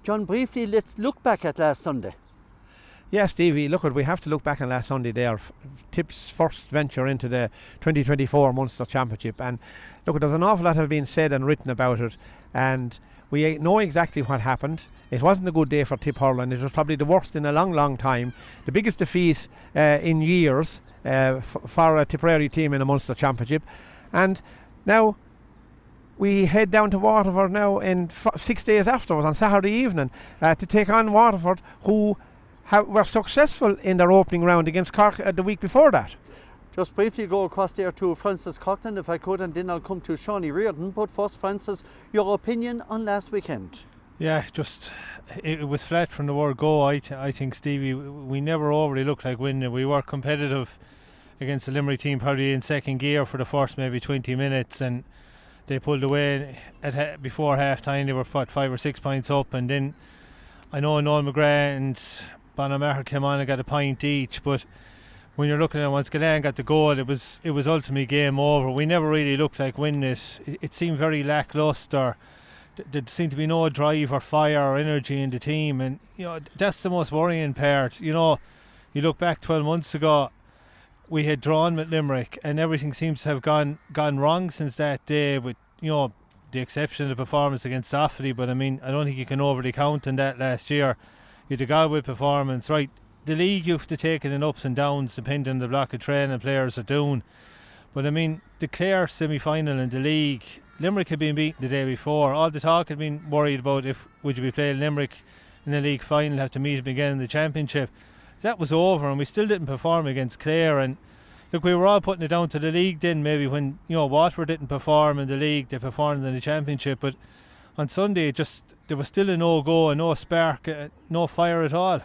John, briefly, let's look back at last Sunday. Yeah, Stevie, we have to look back on last Sunday there. Tipp's first venture into the 2024 Munster Championship. And look, there's an awful lot have been said and written about it. And we know exactly what happened. It wasn't a good day for Tipp hurling. It was probably the worst in a long, long time. The biggest defeat in years for a Tipperary team in a Munster Championship. And now we head down to Waterford now in 6 days afterwards on Saturday evening to take on Waterford, who were successful in their opening round against Cork the week before that. Just briefly go across there to Francis Coughlan, if I could, and then I'll come to Seanie Riordan. But first, Francis, your opinion on last weekend? Yeah, just it was flat from the word go. I think, Stevie, we never overly looked like winning. We were competitive against the Limerick team, probably in second gear for the first maybe 20 minutes, and they pulled away before half time. They were 5 or 6 points up, and then I know Noel McGrath and Bonamaher came on and got a point each, but when you're looking at it, once Galan got the goal, it was ultimately game over. We never really looked like winning it. It seemed very lacklustre. There seemed to be no drive or fire or energy in the team, and that's the most worrying part. You look back 12 months ago, we had drawn with Limerick, and everything seems to have gone wrong since that day, with the exception of the performance against Offaly. But I mean, I don't think you can overly count on that last year. You had a Galway performance, right? The league, you have to take it in ups and downs depending on the block of training players are doing. But I mean, the Clare semi-final in the league, Limerick had been beaten the day before. All the talk had been worried about would you be playing Limerick in the league final, have to meet them again in the championship. That was over, and we still didn't perform against Clare. And look, we were all putting it down to the league then, maybe when Waterford didn't perform in the league, they performed in the championship. But on Sunday, there was still a no-go, no spark, no fire at all.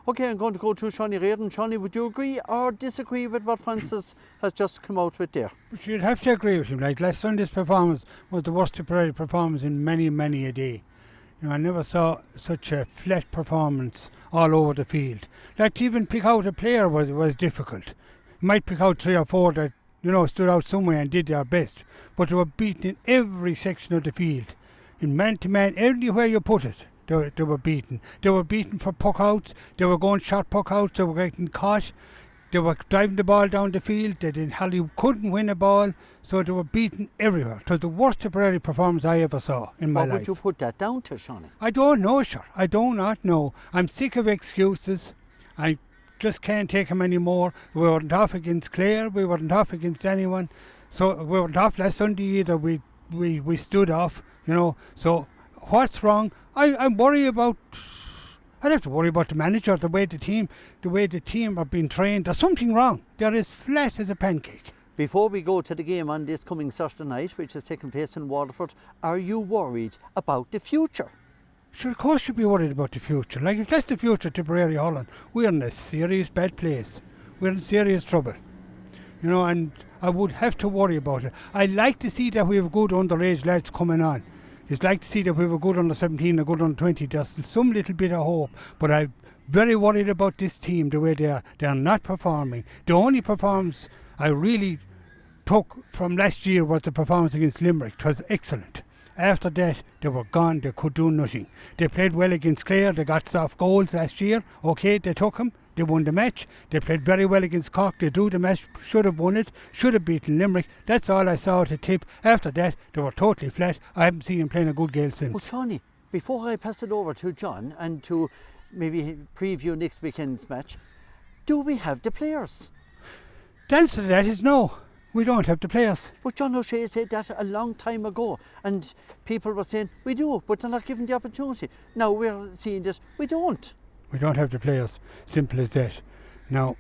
Okay, I'm going to go to Seanie Riordan. Seanie, would you agree or disagree with what Francis has just come out with there? But you'd have to agree with him. Like last Sunday's performance was the worst Tipperary performance in many, many a day. I never saw such a flat performance all over the field. Like to even pick out a player was difficult. You might pick out 3 or 4 that stood out somewhere and did their best, but they were beaten in every section of the field. In man-to-man, everywhere you put it, they were beaten. They were beaten for puck outs, they were going short puck outs, they were getting caught, they were driving the ball down the field, couldn't win a ball, so they were beaten everywhere. It was the worst Tipperary performance I ever saw in my life. What would you put that down to, Seanie? I don't know, sure. I do not know. I'm sick of excuses. I just can't take them anymore. We weren't off against Clare, we weren't off against anyone, so we weren't off last Sunday either. We stood off. So what's wrong? I'm worried about. I'd have to worry about the manager, the way the team are being trained. There's something wrong. They're as flat as a pancake. Before we go to the game on this coming Saturday night, which is taking place in Waterford, are you worried about the future? Sure, of course you'd be worried about the future. Like if that's the future of Tipperary Holland, we're in a serious bad place. We're in serious trouble. And I would have to worry about it. I like to see that we have good underage lads coming on. I'd like to see that we have a good under 17, a good under 20. There's some little bit of hope. But I'm very worried about this team, the way they are. They are not performing. The only performance I really took from last year was the performance against Limerick. It was excellent. After that, they were gone. They could do nothing. They played well against Clare. They got soft goals last year. Okay, they took them. They won the match. They played very well against Cork. They drew the match, should have won it, should have beaten Limerick. That's all I saw at the Tipp. After that, they were totally flat. I haven't seen them playing a good game since. Well, Seanie, before I pass it over to John and to maybe preview next weekend's match, do we have the players? The answer to that is no. We don't have the players. But John O'Shea said that a long time ago, and people were saying, we do, but they're not given the opportunity. Now we're seeing that we don't. We don't have the players, simple as that. Now,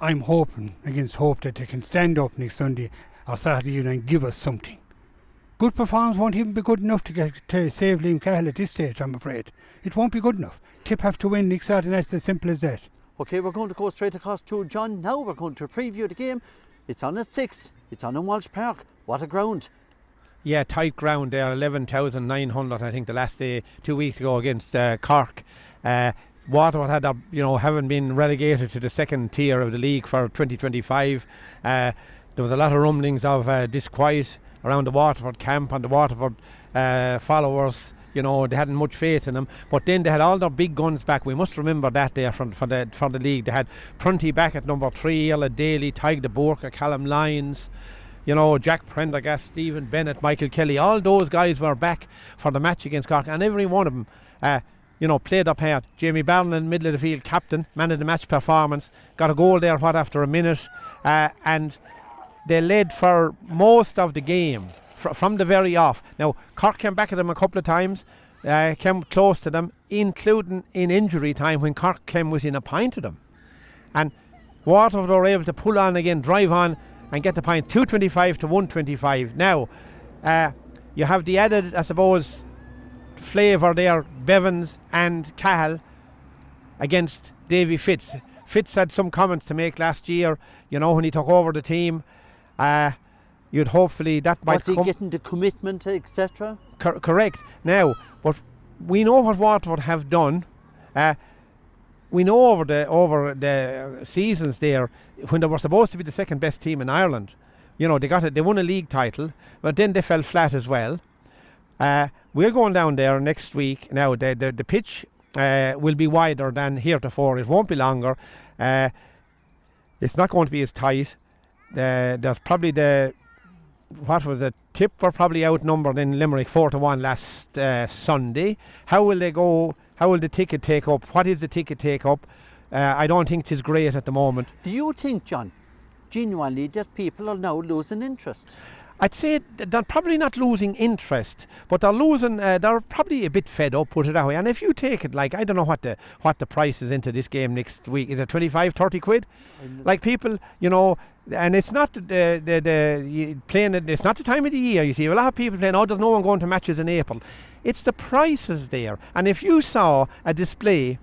I'm hoping against hope that they can stand up next Sunday or Saturday evening and give us something. Good performance won't even be good enough to save Liam Cahill at this stage, I'm afraid. It won't be good enough. Tipp have to win next Saturday night, it's as simple as that. Okay, we're going to go straight across to John now. We're going to preview the game. It's on at 6. It's on in Walsh Park. What a ground. Yeah, tight ground there, 11,900 I think the last day, 2 weeks ago against Cork. Waterford had, having been relegated to the second tier of the league for 2025. There was a lot of rumblings of disquiet around the Waterford camp and the Waterford followers. You know, they hadn't much faith in them. But then they had all their big guns back. We must remember that there for the league. They had Prunty back at number 3, Ella Daly, Tig de Bourke, Callum Lyons, you know, Jack Prendergast, Stephen Bennett, Michael Kelly. All those guys were back for the match against Cork, and every one of them you know, played their part. Jamie Barron in the middle of the field, captain, man of the match performance, got a goal there after a minute, and they led for most of the game from the very off. Now Cork came back at them a couple of times, came close to them, including in injury time when Cork came within a point of them, and Waterford were able to pull on again, drive on and get the point, 225 to 125. Now you have the added, I suppose, flavour there, Bevans and Cahill against Davy Fitz. Fitz had some comments to make last year, you know, when he took over the team. You'd hopefully that might Was he getting the commitment, etc.? Correct. Now, but we know what Waterford have done. We know over the seasons there, when they were supposed to be the second best team in Ireland, you know, they won a league title, but then they fell flat as well. We're going down there next week. Now the pitch will be wider than heretofore. It won't be longer. It's not going to be as tight. There's probably Tipp were probably outnumbered in Limerick 4-1 last Sunday. How will they go? How will the ticket take up? What is the ticket take up? I don't think it's great at the moment. Do you think, John, genuinely that people are now losing interest? I'd say they're probably not losing interest, but they're losing. They're probably a bit fed up, put it that way. And if you take it, like, I don't know what the price is into this game next week. Is it 25, 30 quid? Like, people, you know, and it's not playing. It's not the time of the year. You see a lot of people playing. Oh, there's no one going to matches in April. It's the prices there. And if you saw a display,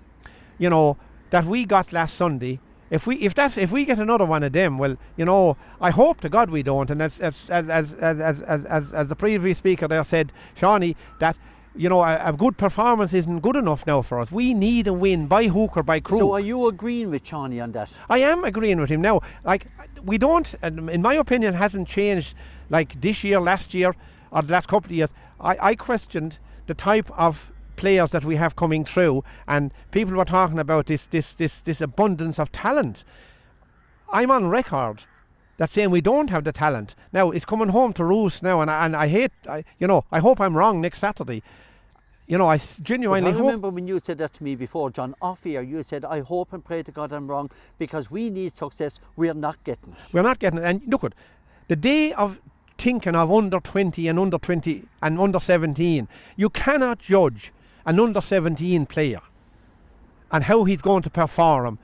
you know, that we got last Sunday. If we get another one of them, well, you know, I hope to God we don't. And as the previous speaker there said, Seanie, that, you know, a good performance isn't good enough now for us. We need a win by hook or by crook. So are you agreeing with Seanie on that? I am agreeing with him now. Like, we don't, in my opinion, hasn't changed like this year, last year, or the last couple of years. I questioned the type of players that we have coming through, and people were talking about this abundance of talent. I'm on record that saying we don't have the talent. Now it's coming home to roost now, and I hope I'm wrong next Saturday. You know, I genuinely hope. I remember when you said that to me before, John, off air, you said, I hope and pray to God I'm wrong, because we need success. We're not getting it. We're not getting it. And look at the day of thinking of under 20 and under 20 and under 17. You cannot judge an under 17 player and how he's going to perform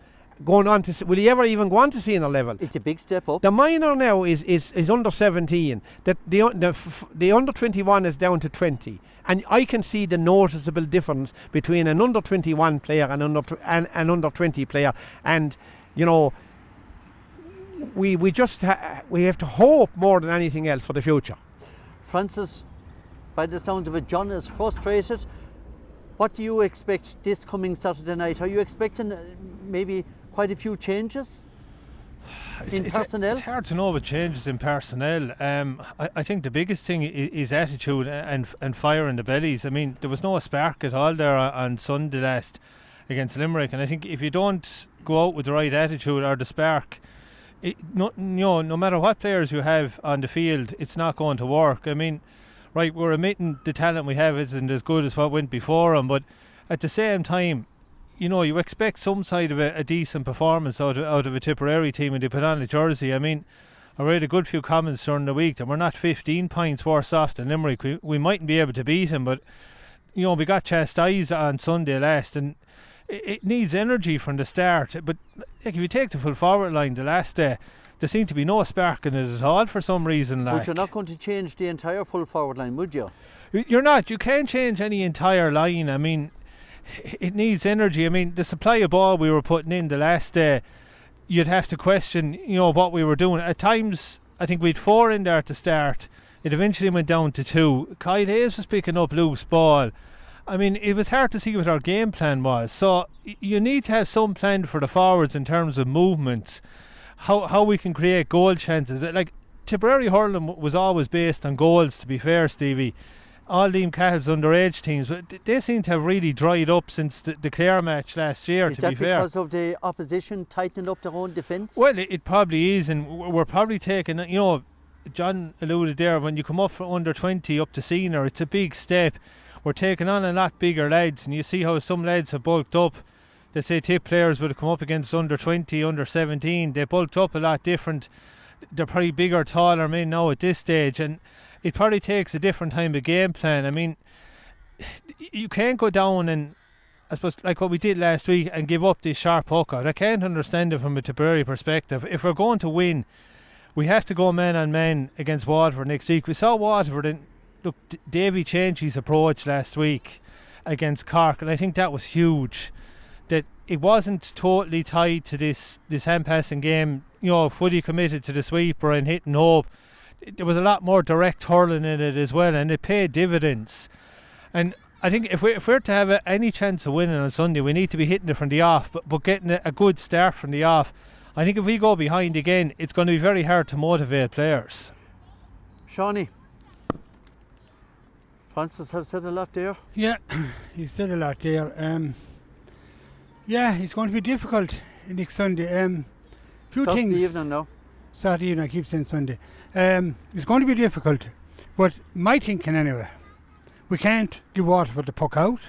going on to, will he ever even go on to senior level? It's a big step up. The minor now is under 17. That the under 21 is down to 20, and I can see the noticeable difference between an under 21 player and an under 20 player. And you know, we have to hope more than anything else for the future. Francis, by the sound of it, John is frustrated. What do you expect this coming Saturday night? Are you expecting maybe quite a few changes in personnel? It's hard to know about changes in personnel. I think the biggest thing is attitude and fire in the bellies. I mean, there was no spark at all there on Sunday last against Limerick, and I think if you don't go out with the right attitude or the spark, no matter what players you have on the field, it's not going to work. I mean, right, we're admitting the talent we have isn't as good as what went before them, but at the same time, you know, you expect some side of a decent performance out of a Tipperary team when they put on the jersey. I mean, I read a good few comments during the week that we're not 15 points worse off than Limerick. We mightn't be able to beat him, but, you know, we got chastised on Sunday last, and it needs energy from the start. But like, if you take the full forward line the last day, there seemed to be no spark in it at all for some reason. But you're not going to change the entire full forward line, would you? You're not. You can't change any entire line. I mean, it needs energy. I mean, the supply of ball we were putting in the last day, you'd have to question, you know, what we were doing. At times, I think we'd 4 in there at the start. It eventually went down to 2. Kyle Hayes was picking up loose ball. I mean, it was hard to see what our game plan was. So you need to have some plan for the forwards in terms of movements, how we can create goal chances. Like, Tipperary hurling was always based on goals, to be fair, Stevie. all Liam Cahill's underage teams, but they seem to have really dried up since the Clare match last year, Is to that be fair. because of the opposition tightening up their own defence? Well, it probably is, and we're probably taking, John alluded there, when you come up from under 20 up to senior, it's a big step. We're taking on a lot bigger lads, and you see how some lads have bulked up. Let's say Tipp players would have come up against under 20, under 17. They bulked up a lot different. They're probably bigger, taller men now at this stage, and it probably takes a different time of game plan. I mean, you can't go down and, I suppose, like what we did last week, and give up this sharp hook out. I can't understand it from a Tipperary perspective. If we're going to win, we have to go man on man against Waterford next week. We saw Waterford, and look, Davy changed his approach last week against Cork, and I think that was huge. That it wasn't totally tied to this hand passing game, fully committed to the sweeper and hit and hope. There was a lot more direct hurling in it as well, and it paid dividends. And I think if we're to have any chance of winning on Sunday, we need to be hitting it from the off, but getting a good start from the off. I think if we go behind again, it's going to be very hard to motivate players. Seanie, Francis have said a lot there. Yeah, he said a lot there. Yeah, it's going to be difficult next Sunday. Few Saturday things. evening now. Saturday evening, I keep saying Sunday. It's going to be difficult, but my thinking anyway, we can't give Waterford the puck out.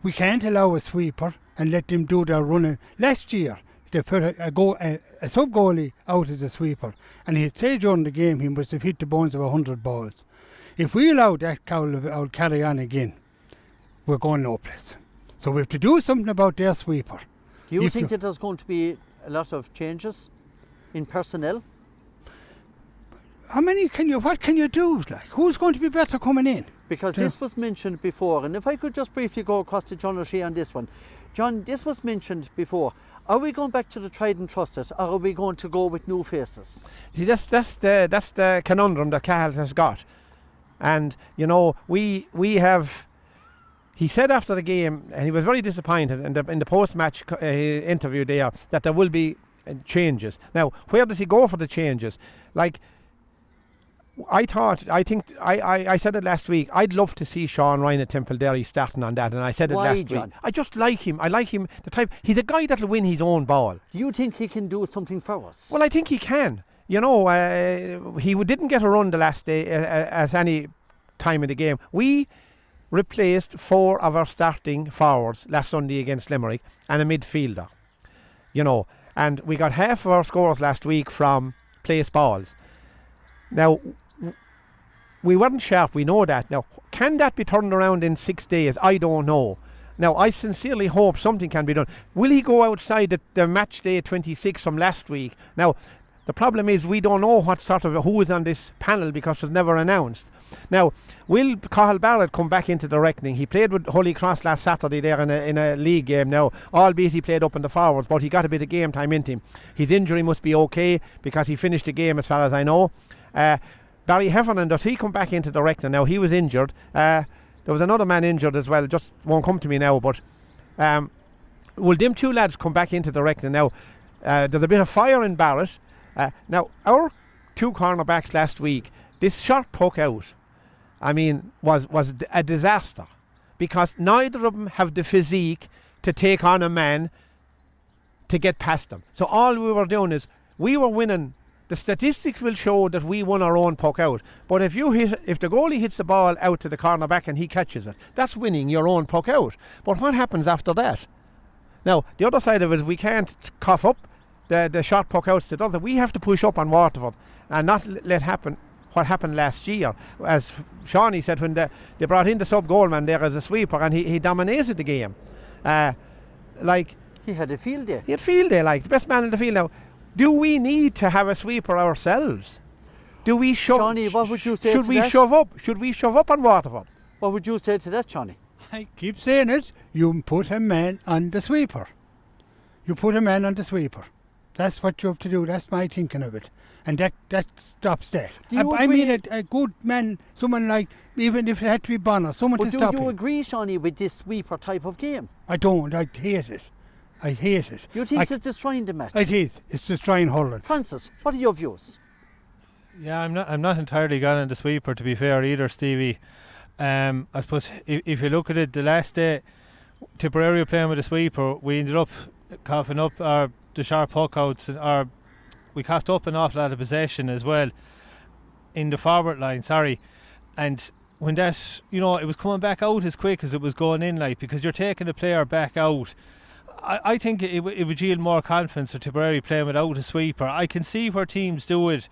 We can't allow a sweeper and let them do their running. Last year, they put a sub-goalie out as a sweeper, and he'd say during the game he must have hit the bones of 100 balls. If we allow that cow carry on again, we're going no place. So we have to do something about their sweeper. Do you think that there's going to be a lot of changes in personnel? What can you do? Like, who's going to be better coming in? Because this was mentioned before, and if I could just briefly go across to John O'Shea on this one. John, this was mentioned before. Are we going back to the tried and trusted, or are we going to go with new faces? See, that's the conundrum that Cahill has got. And, we have... He said after the game, and he was very disappointed in the post-match interview there, that there will be changes. Now, where does he go for the changes? Like, I said it last week, I'd love to see Sean Ryan at Templederry starting on that, and I said it last week. I just like him. I like him, the type. He's a guy that'll win his own ball. Do you think he can do something for us? Well, I think he can. He didn't get a run the last day at any time in the game. We replaced 4 of our starting forwards last Sunday against Limerick and a midfielder. And we got half of our scores last week from place balls. Now, we weren't sharp, we know that. Now, can that be turned around in 6 days? I don't know. Now, I sincerely hope something can be done. Will he go outside the match day 26 from last week? Now, the problem is we don't know what sort of who is on this panel because it was never announced. Now, will Cahill Barrett come back into the reckoning? He played with Holy Cross last Saturday there in a league game now, albeit he played up in the forwards, but he got a bit of game time into him. His injury must be okay because he finished the game as far as I know. Barry Heffernan, does he come back into the reckoning? Now, he was injured. There was another man injured as well, just won't come to me now, but will them 2 lads come back into the reckoning? Now, there's a bit of fire in Barrett. Now, our 2 cornerbacks last week, this short puck out, was a disaster because neither of them have the physique to take on a man to get past them. So all we were doing is we were winning. The statistics will show that we won our own puck out. But if the goalie hits the ball out to the cornerback and he catches it, that's winning your own puck out. But what happens after that? Now, the other side of it is we can't cough up the short puck outs to the other. We have to push up on Waterford and not let happen what happened last year. As Seanie said, when they brought in the sub-goalman there as a sweeper and he dominated the game. He had a field day. He had field day, the best man in the field. Now, do we need to have a sweeper ourselves? Do we shove? Johnny, what would you say should to we that? shove up? Should we shove up on Waterford? What would you say to that, Johnny? I keep saying it. You put a man on the sweeper. You put a man on the sweeper. That's what you have to do. That's my thinking of it. And that stops that. I mean a good man, someone like, even if it had to be Bonner, someone to stop it. Do you agree, Seanie, with this sweeper type of game? I don't. I hate it. I hate it. You think it's destroying the match? It is. It's destroying hurling. Francis, what are your views? Yeah, I'm not entirely gone on the sweeper, to be fair, either, Stevie. I suppose if you look at it, the last day Tipperary were playing with a sweeper, we ended up coughing up the sharp puck outs, or we coughed up an awful lot of possession as well in the forward line, and when that, it was coming back out as quick as it was going in, like, because you're taking the player back out. I think it would yield more confidence for Tipperary playing without a sweeper. I can see where teams do it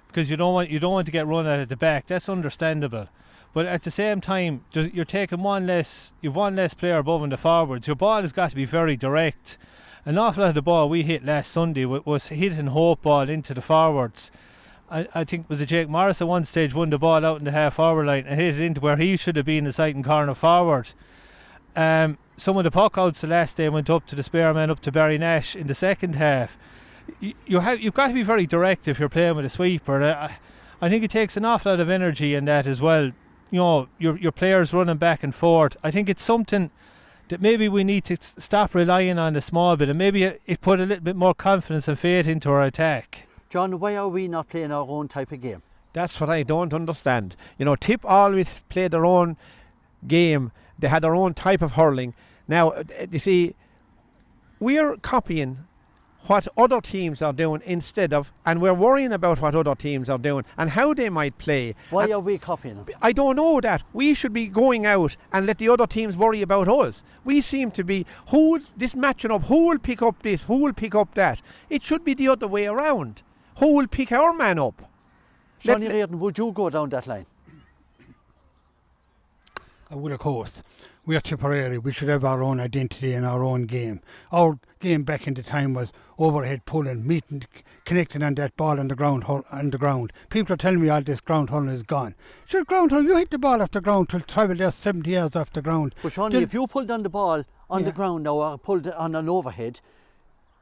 because you don't want to get run at the back. That's understandable. But at the same time, you're taking you've one less player above in the forwards. Your ball has got to be very direct. An awful lot of the ball we hit last Sunday was hitting hope ball into the forwards. I think it was Jake Morris at one stage won the ball out in the half forward line and hit it into where he should have been, the sighting corner forward. Some of the puck outs the last day went up to the spare man, up to Barry Nash in the second half. You've got to be very direct if you're playing with a sweeper. I think it takes an awful lot of energy in that as well. Your players running back and forth. I think it's something that maybe we need to stop relying on a small bit, and maybe it put a little bit more confidence and faith into our attack. John, why are we not playing our own type of game? That's what I don't understand. Tipp always played their own game. They had their own type of hurling. Now, you see, we're copying what other teams are doing instead of, and we're worrying about what other teams are doing and how they might play. Why are we copying them? I don't know that. We should be going out and let the other teams worry about us. We seem to be, matching up, who will pick up this, who will pick up that. It should be the other way around. Who will pick our man up? Johnny Riordan, would you go down that line? I would, of course. We are Tipperary. We should have our own identity and our own game. Our game back in the time was overhead pulling, meeting, connecting on that ball on the ground. People are telling me all this ground hurling is gone. Sure, ground hurling, you hit the ball off the ground to travel there 70 yards off the ground. But Shawnee, if you pulled on the ball on the ground now or pulled it on an overhead,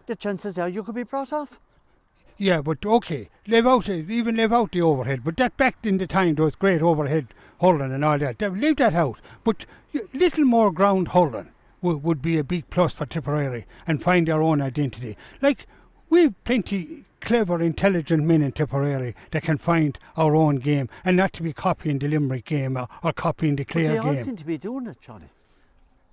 the chances are you could be brought off. Yeah, but okay, leave out the overhead. But that back in the time, there was great overhead hurling and all that. Leave that out. But little more ground hurling would be a big plus for Tipperary and find their own identity. Like, we've plenty clever, intelligent men in Tipperary that can find our own game and not to be copying the Limerick game or copying the Clare game. But they all seem to be doing it, Johnny.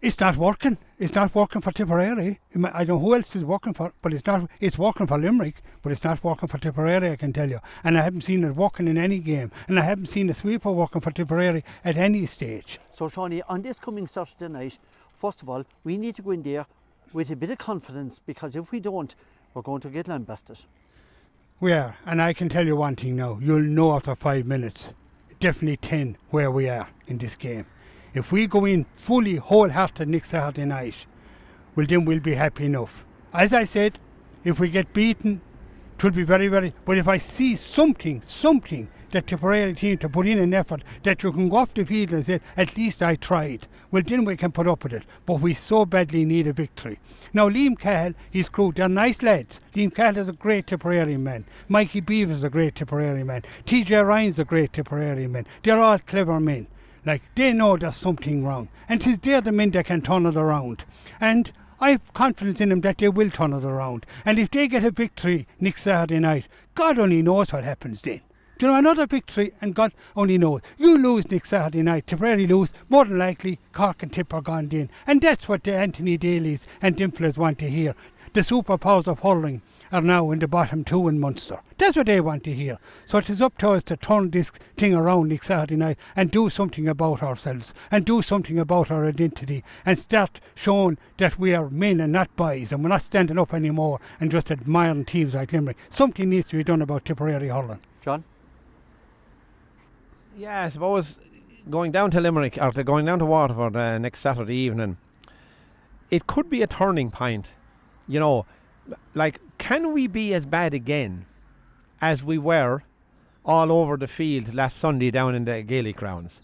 It's not working. It's not working for Tipperary. I don't know who else is working for, but it's not. It's working for Limerick, but it's not working for Tipperary, I can tell you. And I haven't seen it working in any game. And I haven't seen a sweeper working for Tipperary at any stage. So, Shawnee, on this coming Saturday night, first of all, we need to go in there with a bit of confidence, because if we don't, we're going to get lambasted. We are. And I can tell you one thing now. You'll know after 5 minutes, definitely 10, where we are in this game. If we go in fully wholehearted next Saturday night, well, then we'll be happy enough. As I said, if we get beaten, it will be very, very... But if I see something that Tipperary team to put in an effort, that you can go off the field and say, at least I tried, well, then we can put up with it. But we so badly need a victory. Now, Liam Cahill, his crew, they're nice lads. Liam Cahill is a great Tipperary man. Mikey Beaver's is a great Tipperary man. TJ Ryan's a great Tipperary man. They're all clever men. Like, they know there's something wrong. And they're the men that can turn it around. And I have confidence in them that they will turn it around. And if they get a victory next Saturday night, God only knows what happens then. Do you know, another victory, and God only knows. You lose next Saturday night, Tipperary lose, more than likely Cork and Tipp are gone in. And that's what the Anthony Daly's and Dimflas want to hear. The superpowers of hurling are now in the bottom two in Munster. That's what they want to hear. So it is up to us to turn this thing around next Saturday night and do something about ourselves and do something about our identity and start showing that we are men and not boys, and we're not standing up anymore and just admiring teams like Limerick. Something needs to be done about Tipperary hurling. John? Yeah, I suppose going down to Limerick, or going down to Waterford next Saturday evening, it could be a turning point. You know, like, can we be as bad again as we were all over the field last Sunday down in the Gaelic grounds?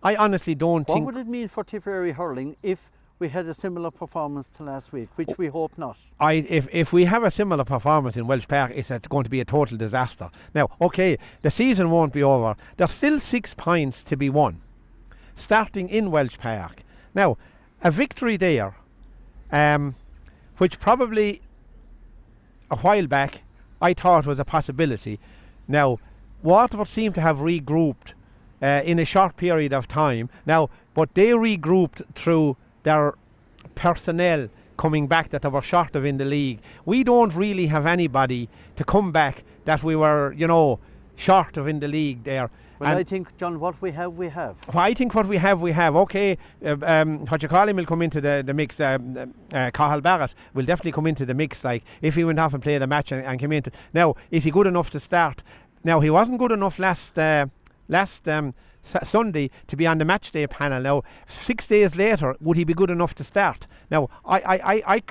I honestly don't think... What would it mean for Tipperary hurling if we had a similar performance to last week, which we hope not? If we have a similar performance in Welsh Park, it's going to be a total disaster. Now, okay, the season won't be over. There's still 6 points to be won, starting in Welsh Park. Now, a victory there, which probably a while back I thought was a possibility. Now, Waterford seem to have regrouped in a short period of time. Now, but they regrouped through their personnel coming back that they were short of in the league. We don't really have anybody to come back that we were, short of in the league there. Well, I think, John, what we have, we have. I think what we have, we have. Okay, what you call him will come into the mix. Cathal Barrett will definitely come into the mix, like, if he went off and played a match and came into. Now, is he good enough to start? Now, he wasn't good enough last Sunday to be on the match day panel. Now, 6 days later, would he be good enough to start? Now, I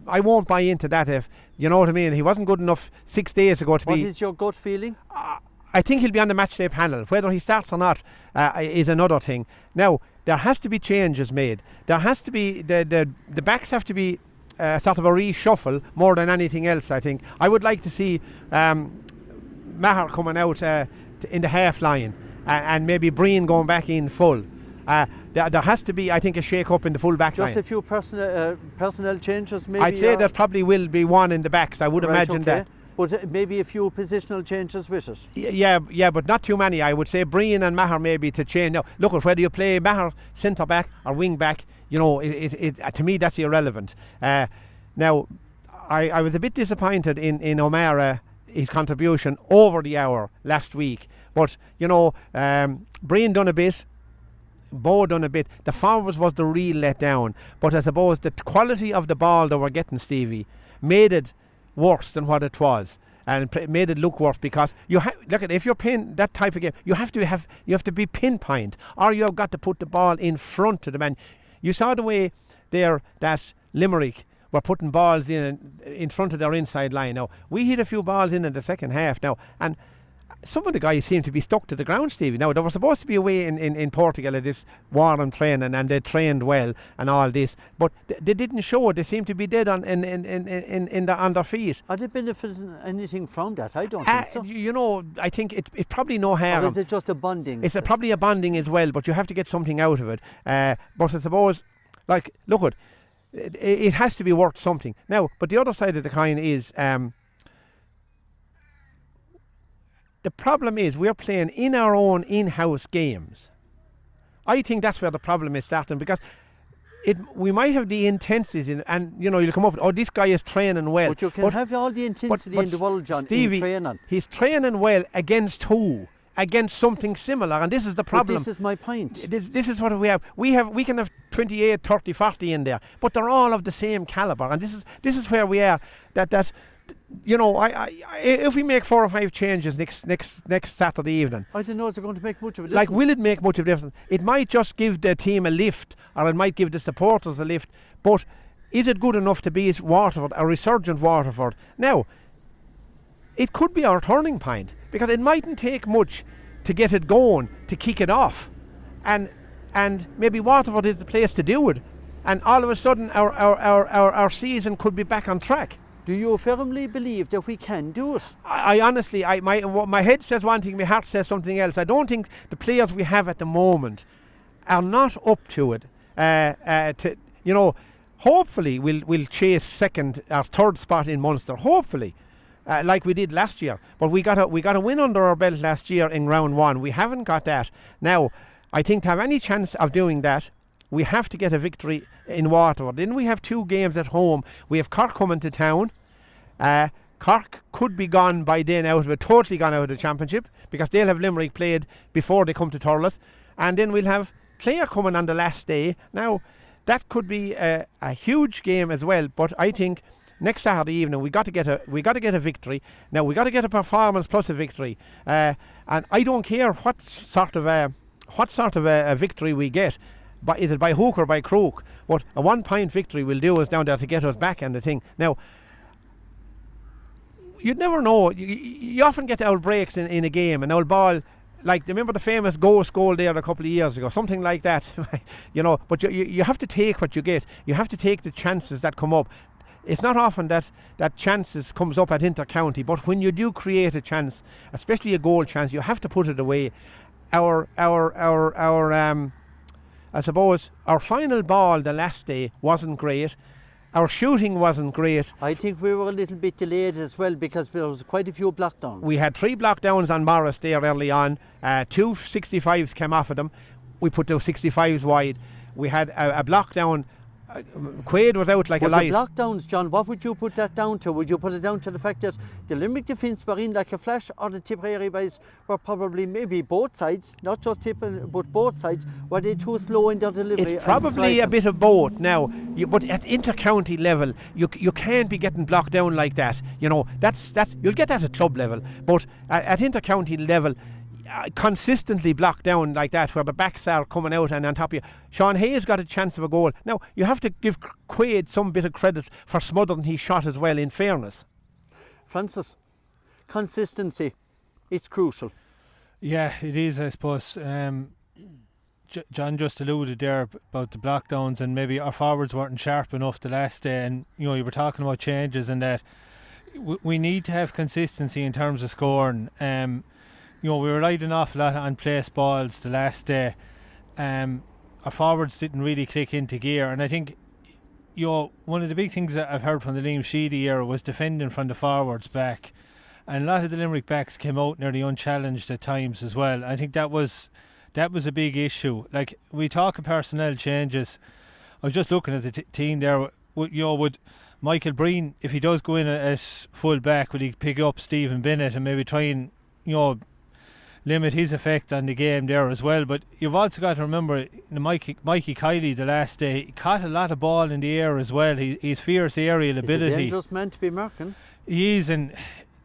won't buy into that. If you know what I mean, he wasn't good enough 6 days ago to be. What is your gut feeling? I think he'll be on the match day panel. Whether he starts or not is another thing. Now, there has to be changes made. There has to be the backs have to be sort of a reshuffle more than anything else. I think I would like to see Maher coming out in the half line. And maybe Breen going back in full. There has to be, I think, a shake-up in the full back line. Just a few personnel changes, maybe? I'd say there probably will be one in the backs. I would imagine that. But maybe a few positional changes with it. Yeah, but not too many. I would say Breen and Maher maybe to change. Now, look at whether you play Maher centre-back or wing-back, to me that's irrelevant. Now, I was a bit disappointed in O'Mara, his contribution over the hour last week. But, Breen done a bit, Bo done a bit. The forwards was the real letdown. But I suppose the quality of the ball they were getting, Stevie, made it worse than what it was. And made it look worse because if you're playing that type of game, you have to be pinpoint, or you have got to put the ball in front of the man. You saw the way there that Limerick were putting balls in front of their inside line. Now, we hit a few balls in the second half now, and some of the guys seem to be stuck to the ground, Stevie. Now, they were supposed to be away in Portugal at this warm training, and they trained well and all this, but they didn't show it. They seemed to be dead on their feet. Are they benefiting anything from that? I don't think so. I think it's probably no harm. Or is it just a bonding? It's probably a bonding as well, but you have to get something out of it. But I suppose, look, it has to be worth something. Now, but the other side of the coin is... the problem is we're playing in our own in-house games. I think that's where the problem is starting, because we might have the intensity and you'll come up with, this guy is training well. But you can have all the intensity in the world, John, Stevie, in training. He's training well against who? Against something similar, and this is the problem. But this is my point. This is what we have. We can have 28, 30, 40 in there, but they're all of the same calibre, and this is where we are. That's if we make 4 or 5 changes next Saturday evening, I don't know, is it going to make much of a difference? Will it make much of a difference? It might just give the team a lift, or it might give the supporters a lift, but is it good enough to beat Waterford, a resurgent Waterford? Now, it could be our turning point, because it mightn't take much to get it going, to kick it off, and maybe Waterford is the place to do it, and all of a sudden our season could be back on track. Do you firmly believe that we can do it? I honestly, my head says one thing, my heart says something else. I don't think the players we have at the moment are not up to it. Hopefully we'll chase second or third spot in Munster. Hopefully, like we did last year. But we got a win under our belt last year in round 1. We haven't got that. Now, I think to have any chance of doing that, we have to get a victory in Waterford. Then we have 2 games at home. We have Cork coming to town. Cork could be gone by then totally gone out of the championship, because they'll have Limerick played before they come to Thurles. And then we'll have Clare coming on the last day. Now, that could be a huge game as well. But I think next Saturday evening we got to get a victory. Now, we got to get a performance plus a victory. And I don't care what sort of a victory we get. But is it by hook or by crook? But a 1-point victory will do us down there to get us back and the thing. Now, you'd never know. You often get old breaks in a game, an old ball. Remember the famous ghost goal there a couple of years ago, something like that. But you have to take what you get. You have to take the chances that come up. It's not often that chances comes up at inter-county, but when you do create a chance, especially a goal chance, you have to put it away. I suppose our final ball the last day wasn't great. Our shooting wasn't great. I think we were a little bit delayed as well because there was quite a few block downs. We had 3 block downs on Morris there early on. 2 65s came off of them. We put those 65s wide. We had a block down. Quaid was out like a But light. the block downs, John, what would you put that down to? Would you put it down to the fact that the Limerick defence were in like a flash, or the Tipperary boys were probably maybe both sides, not just Tipp, but both sides, were they too slow in their delivery? It's probably a bit of both now. But at inter-county level, you can't be getting blocked down like that. You know, that's you'll get that at club level, but at inter-county level, consistently blocked down like that, where the backs are coming out and on top of you. Sean Hayes got a chance of a goal. Now you have to give Quaid some bit of credit for smothering his shot as well, in fairness. Francis, consistency, it's crucial. Yeah, it is, I suppose. John just alluded there about the block downs, and maybe our forwards weren't sharp enough the last day, and you know, you were talking about changes and that. We need to have consistency in terms of scoring. You know, we relied an awful lot on place balls the last day. Our forwards didn't really click into gear, and I think, you know, one of the big things that I've heard from the Liam Sheedy era was defending from the forwards back, and a lot of the Limerick backs came out nearly unchallenged at times as well. I think that was a big issue. Like, we talk of personnel changes. I was just looking at the team there. Would Michael Breen, if he does go in at full back, would he pick up Stephen Bennett and maybe try and, you know, limit his effect on the game there as well? But you've also got to remember Mikey Kiley the last day, he caught a lot of ball in the air as well. He's fierce aerial ability. He's a dangerous man to be marking. He is, and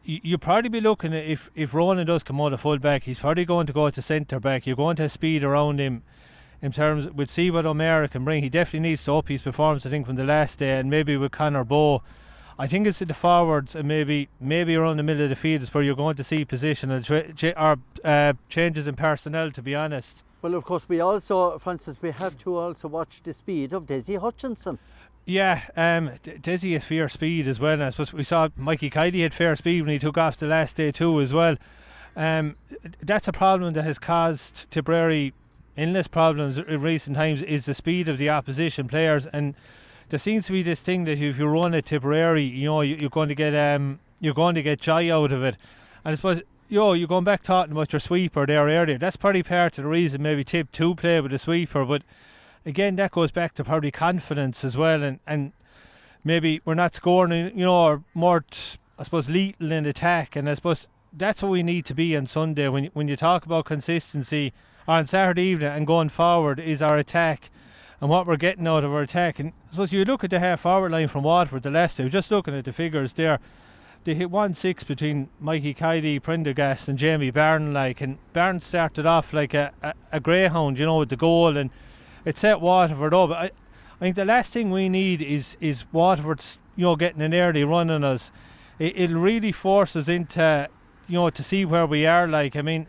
you'll probably be looking at, if Ronan does come out of full back, he's probably going to go to centre back. You're going to have speed around him. In terms, we'll see what O'Meara can bring. He definitely needs to up his performance, I think, from the last day, and maybe with Conor Bowe. I think it's at the forwards and maybe around the middle of the field is where you're going to see positional changes in personnel, to be honest. Well, of course, we also, Francis, we have to also watch the speed of Desi Hutchinson. Yeah, Desi has fair speed as well, and I suppose we saw Mikey Kiley had fair speed when he took off the last day too as well. That's a problem that has caused Tipperary endless problems in recent times, is the speed of the opposition players, and there seems to be this thing that if you run at Tipperary, you know, you're going to get joy out of it. And I suppose, you know, you're going back talking about your sweeper there earlier. That's probably part of the reason maybe Tipp 2 play with the sweeper, but again, that goes back to probably confidence as well, and maybe we're not scoring, you know, or more, I suppose, lethal in attack. And I suppose that's what we need to be on Sunday when you talk about consistency on Saturday evening and going forward, is our attack and what we're getting out of our attack. And I suppose you look at the half forward line from Waterford the last two, just looking at the figures there, they hit 1-6 between Mikey Kiley, Prendergast and Jamie Byrne, and Byrne started off like a greyhound, you know, with the goal, and it set Waterford up. I think the last thing we need is Waterford, you know, getting an early run on us. It'll really force us into, you know, to see where we are. I mean,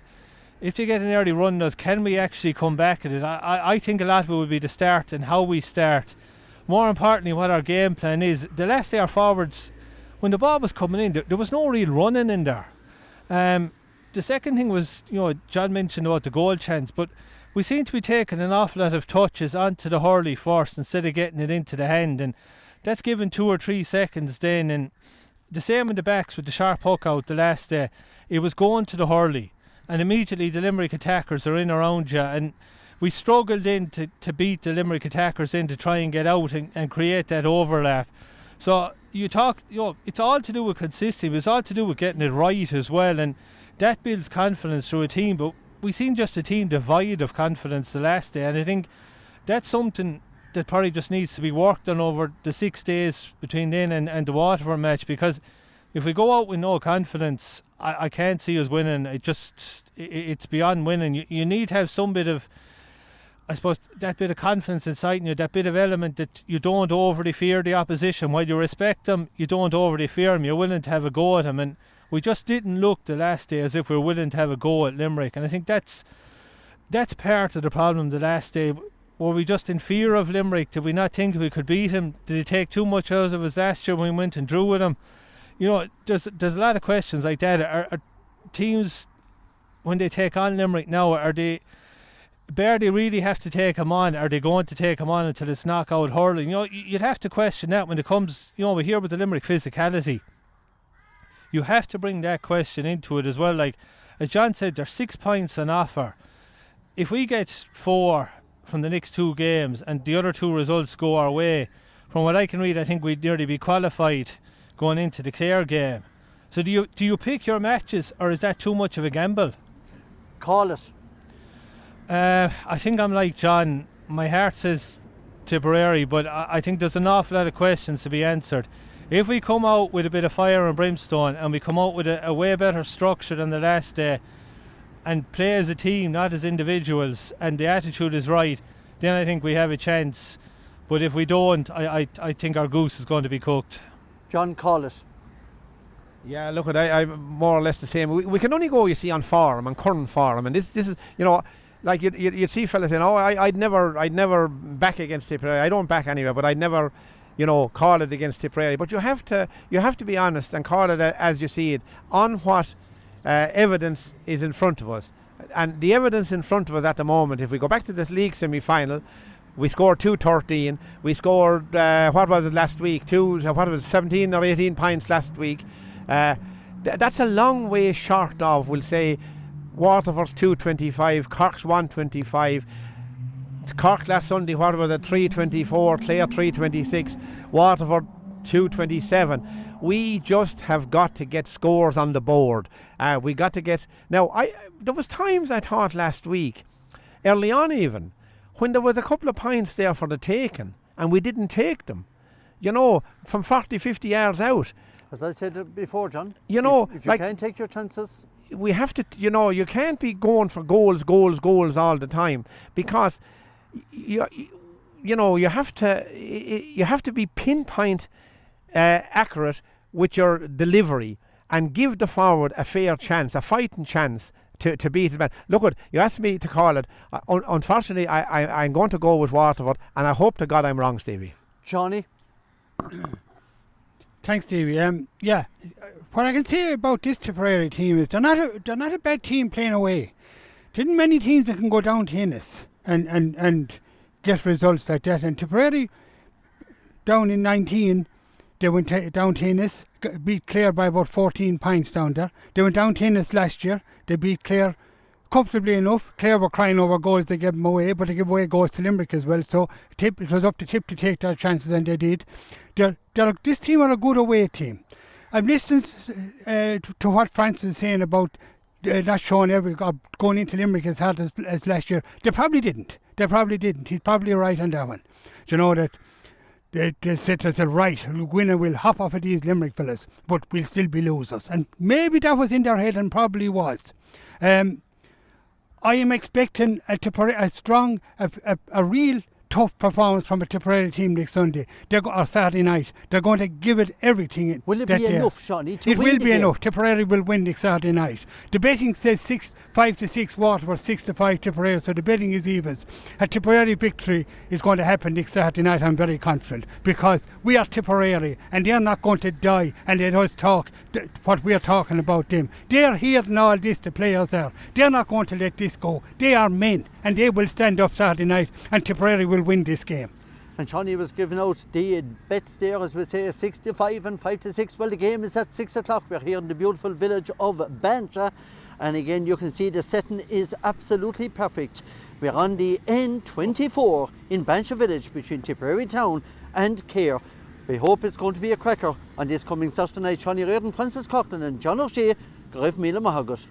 if they get an early run on us, can we actually come back at it? I think a lot of it will be the start and how we start. More importantly, what our game plan is. The last day our forwards, when the ball was coming in, there was no real running in there. The second thing was, you know, John mentioned about the goal chance, but we seem to be taking an awful lot of touches onto the hurley first instead of getting it into the hand, and that's given 2 or 3 seconds then. And the same in the backs with the sharp hook out the last day. It was going to the hurley, and immediately the Limerick attackers are in around you, and we struggled in to beat the Limerick attackers in to try and get out and create that overlap. So you know, it's all to do with consistency, it's all to do with getting it right as well, and that builds confidence through a team. But we seen just a team devoid of confidence the last day, and I think that's something that probably just needs to be worked on over the 6 days between then and the Waterford match, because if we go out with no confidence, I can't see us winning. It's beyond winning. You need to have some bit of, I suppose, that bit of confidence inside you, that bit of element that you don't overly fear the opposition. While you respect them, you don't overly fear them. You're willing to have a go at them, and we just didn't look the last day as if we were willing to have a go at Limerick. And I think that's part of the problem the last day. Were we just in fear of Limerick? Did we not think we could beat him? Did he take too much out of us last year when we went and drew with him? You know, there's a lot of questions like that. Are teams, when they take on Limerick now, are they Bardi really have to take him on. Are they going to take him on until it's knockout hurling? You know, you'd have to question that when it comes, you know, we hear about the Limerick physicality. You have to bring that question into it as well. Like, as John said, there's 6 points on offer. If we get 4 from the next 2 games and the other 2 results go our way, from what I can read, I think we'd nearly be qualified going into the Clare game. So do you pick your matches, or is that too much of a gamble? Call it. I think I'm like John. My heart says Tipperary, but I think there's an awful lot of questions to be answered. If we come out with a bit of fire and brimstone, and we come out with a way better structure than the last day, and play as a team, not as individuals, and the attitude is right, then I think we have a chance. But if we don't, I think our goose is going to be cooked. John, call it. Yeah, look, I'm more or less the same. We can only go, you see, on form, on current form, and this is, you know, like you'd see fellas saying, oh, I'd never back against Tipperary. I don't back anyway, but I'd never, you know, call it against Tipperary. But you have to be honest and call it as you see it, on what evidence is in front of us. And the evidence in front of us at the moment, if we go back to the league semi-final, we scored 213. We scored, what was it last week? 17 or 18 points last week. That's a long way short of, we'll say, Waterford's 225, Cork's 125. Cork last Sunday, what was it? 324, Clare 326, Waterford 227. We just have got to get scores on the board. We got to get. Now, there was times I thought last week, early on even, when there was a couple of points there for the taking, and we didn't take them. You know, from 40, 50 yards out. As I said before, John, you know, if you can't take your chances, we have to, you know, you can't be going for goals all the time, because you know, you have to be pinpoint accurate with your delivery and give the forward a fair chance, a fighting chance to beat the man. Look, you asked me to call it. Unfortunately, I'm going to go with Waterford, and I hope to God I'm wrong, Stevie. Johnny. Thanks, Stevie. Yeah, what I can say about this Tipperary team is they're not a bad team playing away. There isn't many teams that can go down to Ennis and get results like that. And Tipperary, down in 19, they went down to Ennis, beat Clare by about 14 points down there. They went down to Ennis last year. They beat Clare comfortably enough. Clare were crying over goals, they gave them away, but they gave away goals to Limerick as well. So it was up to Tipp to take their chances, and they did. This team are a good away team. I've listened to what Francis is saying about not showing going into Limerick as hard as last year. They probably didn't. He's probably right on that one. You know that they said to us, right, winner will hop off of these Limerick fellas, but we'll still be losers. And maybe that was in their head, and probably was. I am expecting a real tough performance from a Tipperary team next Sunday. Or Saturday night. They're going to give it everything. Will it be enough, Shawnee, to win the game? It will be game? enough. Tipperary will win next Saturday night. The betting says 5-6 Waterford, 6-5 Tipperary, so the betting is evens. A Tipperary victory is going to happen next Saturday night, I'm very confident, because we are Tipperary, and they're not going to die and let us talk what we're talking about them. They're hearing all this, the players are. They're not going to let this go. They are men, and they will stand up Saturday night, and Tipperary will win this game. And Johnny was giving out the bets there, as we say, 6-5 and 5-6. Well, the game is at 6 o'clock. We're here in the beautiful village of Bancha. And again, you can see the setting is absolutely perfect. We're on the N24 in Bancha village between Tipperary town and Care. We hope it's going to be a cracker on this coming Saturday night. Seanie, Riordan, Francis Coughlan and John O'Shea. Greif Mila Mahagut.